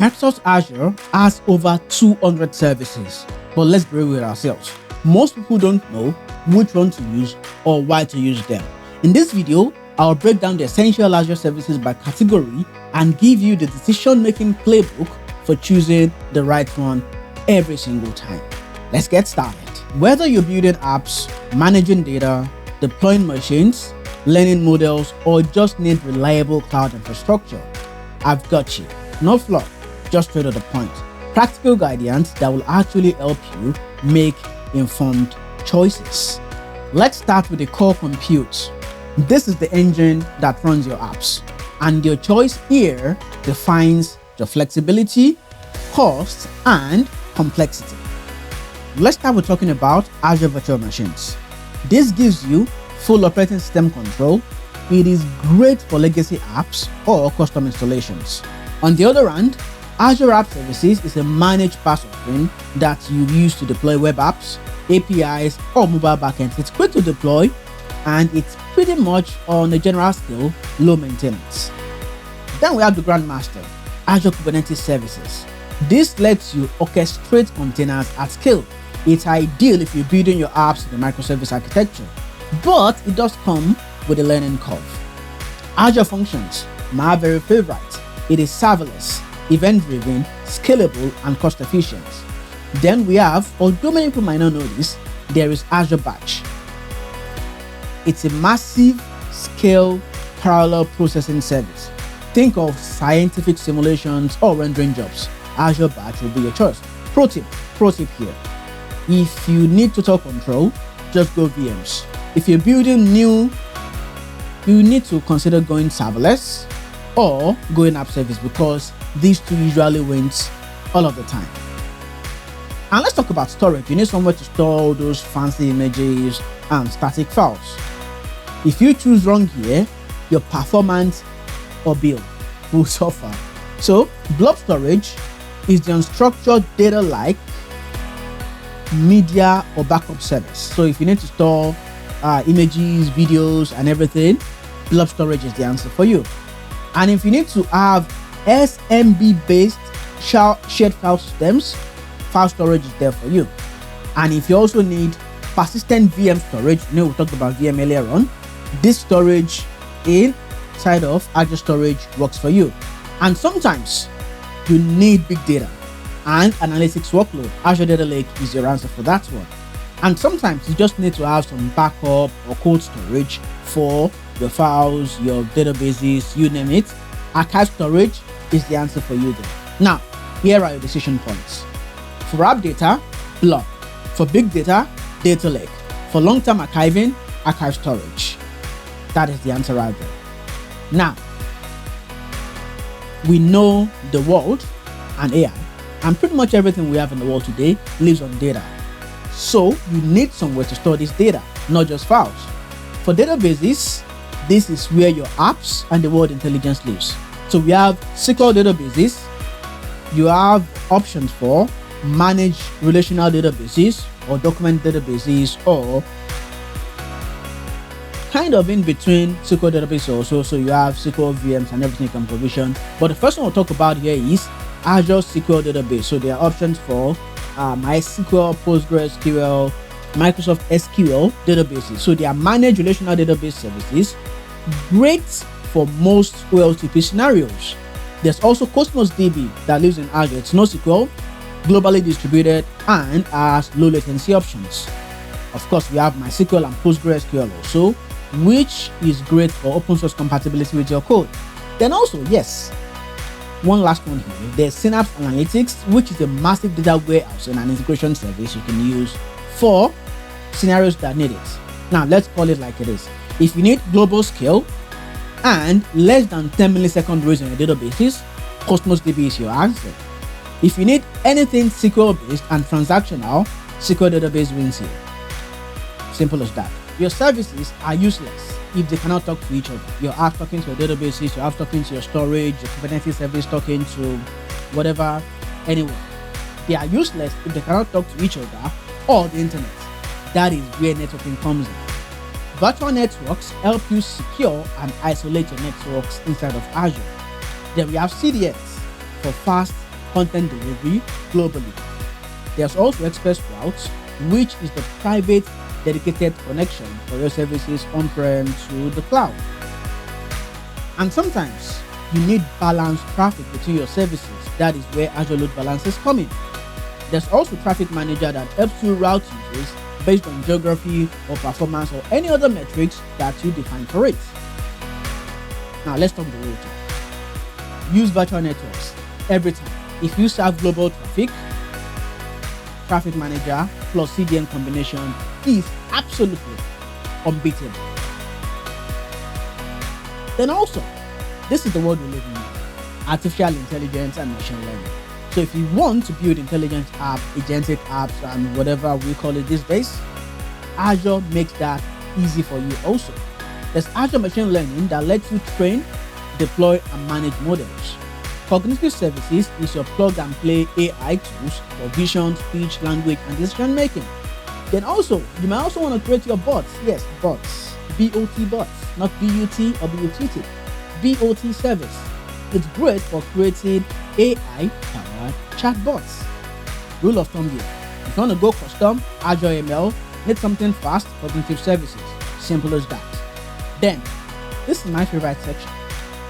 Microsoft Azure has over 200 services, but let's be real with ourselves. Most people don't know which one to use or why to use them. In this video, I'll break down the essential Azure services by category and give you the decision-making playbook for choosing the right one every single time. Let's get started. Whether you're building apps, managing data, deploying machines, learning models, or just need reliable cloud infrastructure, I've got you. No fluff, just straight to the point. Practical guidance that will actually help you make informed choices. Let's start with the core compute. This is the engine that runs your apps, and your choice here defines your flexibility, cost, and complexity. Let's start with talking about Azure Virtual Machines. This gives you full operating system control. It is great for legacy apps or custom installations. On the other hand, Azure App Services is a managed PaaS offering that you use to deploy web apps, APIs, or mobile backends. It's quick to deploy, and it's pretty much on a general scale, low maintenance. Then we have the Grandmaster, Azure Kubernetes Services. This lets you orchestrate containers at scale. It's ideal if you're building your apps in the microservice architecture, but it does come with a learning curve. Azure Functions, my very favorite. It is serverless, event-driven, scalable, and cost-efficient. Then we have, although many people might not know this, there is Azure Batch. It's a massive scale parallel processing service. Think of scientific simulations or rendering jobs. Azure Batch will be your choice. Pro tip here. If you need total control, just go VMs. If you're building new, you need to consider going serverless or going app service, because these two usually wins all of the time. And let's talk about storage. You need somewhere to store all those fancy images and static files. If you choose wrong here, your performance or build will suffer. So blob storage is the unstructured data like media or backup service. So if you need to store images, videos, and everything, blob storage is the answer for you. And if you need to have SMB based shared file systems, file storage is there for you. And if you also need persistent VM storage, we talked about VM earlier on, this storage inside of Azure Storage works for you. And sometimes you need big data and analytics workload. Azure Data Lake is your answer for that one. And sometimes you just need to have some backup or cold storage for your files, your databases, you name it. Archive storage is the answer for you there. Now, here are your decision points. For app data, blob. For big data, data lake. For long-term archiving, archive storage. That is the answer right there. Now, we know the world and AI, and pretty much everything we have in the world today lives on data. So you need somewhere to store this data, not just files. For databases, this is where your apps and the world intelligence lives. So we have SQL databases. You have options for manage relational databases or document databases, or kind of in between SQL database also. So you have SQL VMs and everything you can provision. But the first one we'll talk about here is Azure SQL database. So there are options for MySQL, PostgreSQL, Microsoft SQL databases. So they are managed relational database services, great for most OLTP scenarios. There's also Cosmos DB that lives in Azure. It's NoSQL, globally distributed, and has low latency options. Of course, we have MySQL and PostgreSQL also, which is great for open source compatibility with your code. Then also, yes, one last one here, there's Synapse Analytics, which is a massive data warehouse and an integration service you can use for scenarios that need it. Now, let's call it like it is. If you need global scale and less than 10 millisecond reads on your databases, Cosmos DB is your answer. If you need anything SQL based and transactional, SQL database wins here. Simple as that. Your services are useless if they cannot talk to each other. Your app talking to your databases, your app talking to your storage, your Kubernetes service talking to whatever, anyone. They are useless if they cannot talk to each other or the internet. That is where networking comes in. Virtual networks help you secure and isolate your networks inside of Azure. Then we have CDNs for fast content delivery globally. There's also Express Routes, which is the private dedicated connection for your services on-prem to the cloud. And sometimes you need balanced traffic between your services. That is where Azure Load Balancers come in. There's also Traffic Manager that helps you route users based on geography or performance or any other metrics that you define for it. Now let's talk the real talk. Use virtual networks every time. If you serve global traffic, Traffic Manager plus CDN combination is absolutely unbeatable. Then also, this is the world we live in now, artificial intelligence and machine learning. So if you want to build intelligent apps, agentic apps, and whatever we call it these days, Azure makes that easy for you also. There's Azure Machine Learning that lets you train, deploy, and manage models. Cognitive Services is your plug-and-play AI tools for vision, speech, language, and decision making. Then also, you might also want to create your bots. Yes, bots. BOT bots, not BUT or BUTT. BOT service. It's great for creating AI-powered chatbots. Rule of thumb here. If you want to go custom, Azure ML, need something fast, cognitive services. Simple as that. Then, this is my favorite section.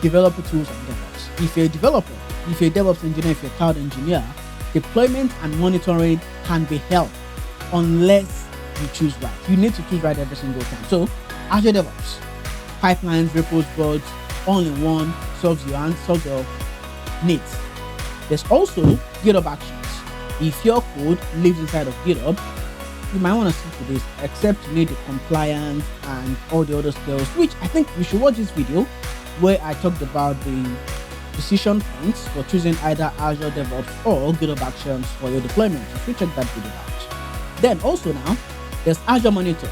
Developer tools and DevOps. If you're a developer, if you're a DevOps engineer, if you're a cloud engineer, deployment and monitoring can be helped unless you choose right. You need to choose right every single time. So, Azure DevOps, pipelines, repos, boards, all in one, solves your needs. There's also GitHub Actions. If your code lives inside of GitHub, you might want to stick to this, except you need the compliance and all the other skills, which I think you should watch this video where I talked about the decision points for choosing either Azure DevOps or GitHub Actions for your deployment. You should check that video out. Then also now, there's Azure Monitor.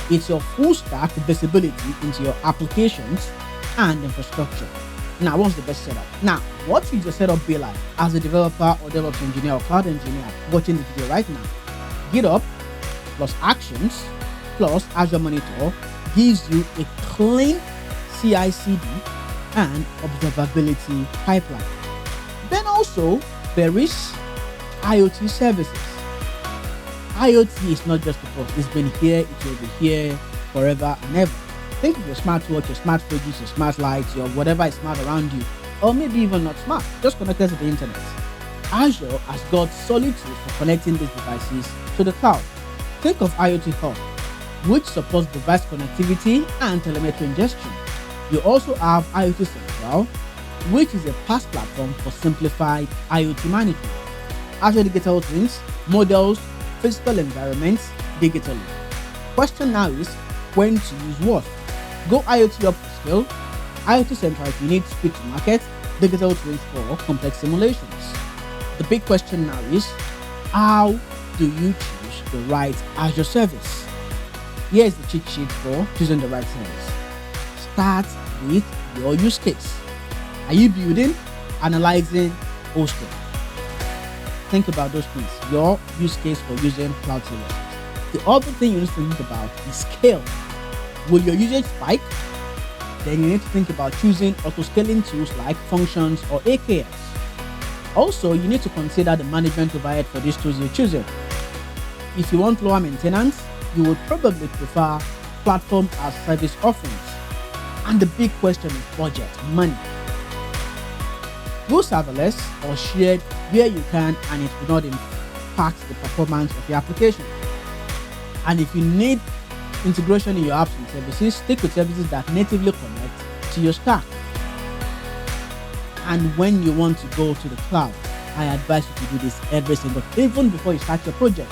It's your full stack visibility into your applications and infrastructure. Now, what's the best setup? Now, what should your setup be like as a developer or DevOps engineer or cloud engineer watching the video right now? GitHub plus Actions plus Azure Monitor gives you a clean CI/CD and observability pipeline. Then also, there is IoT Services. IoT is not just a box. It's been here, it will be here forever and ever. Think of your smartwatch, your smart fridges, your smart lights, your whatever is smart around you, or maybe even not smart, just connected to the internet. Azure has got solid tools for connecting these devices to the cloud. Think of IoT Hub, which supports device connectivity and telemetry ingestion. You also have IoT Central, which is a PaaS platform for simplified IoT management. Azure Digital Twins models physical environments digitally. Question now is when to use what? Go IoT up for scale, IoT Central if you need speed to market, Digital Twins for complex simulations. The big question now is how do you choose the right Azure service? Here's the cheat sheet for choosing the right service. Start with your use case. Are you building, analyzing, hosting? Think about those things. Your use case for using cloud services. The other thing you need to think about is scale. Will your usage spike? Then you need to think about choosing auto-scaling tools like functions or AKS. Also, you need to consider the management overhead for these tools you're choosing. If you want lower maintenance, you would probably prefer platform as service offerings. And the big question is budget, money. Go serverless or shared where you can and it will not impact the performance of your application. And if you need integration in your apps and services, stick with services that natively connect to your stack. And when you want to go to the cloud, I advise you to do this every single day, even before you start your project.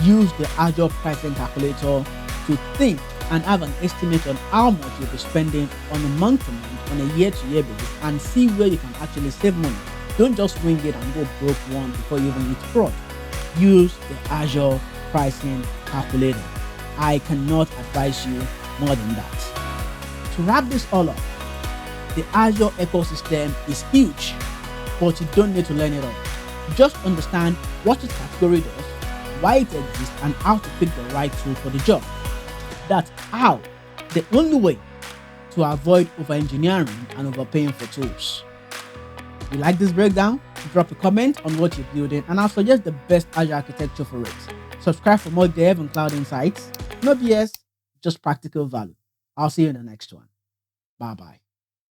Use the Azure pricing calculator to think and have an estimate on how much you'll be spending on a month-to-month, on a year-to-year basis, and see where you can actually save money. Don't just wing it and go broke one before you even hit fraud. Use the Azure pricing calculator. I cannot advise you more than that. To wrap this all up, the Azure ecosystem is huge, but you don't need to learn it all. Just understand what each category does, why it exists, and how to pick the right tool for the job. That's how, the only way to avoid over-engineering and overpaying for tools. You like this breakdown? drop a comment on what you're building, and I'll suggest the best Azure architecture for it. Subscribe for more dev and cloud insights. No BS, just practical value. I'll see you in the next one. Bye-bye.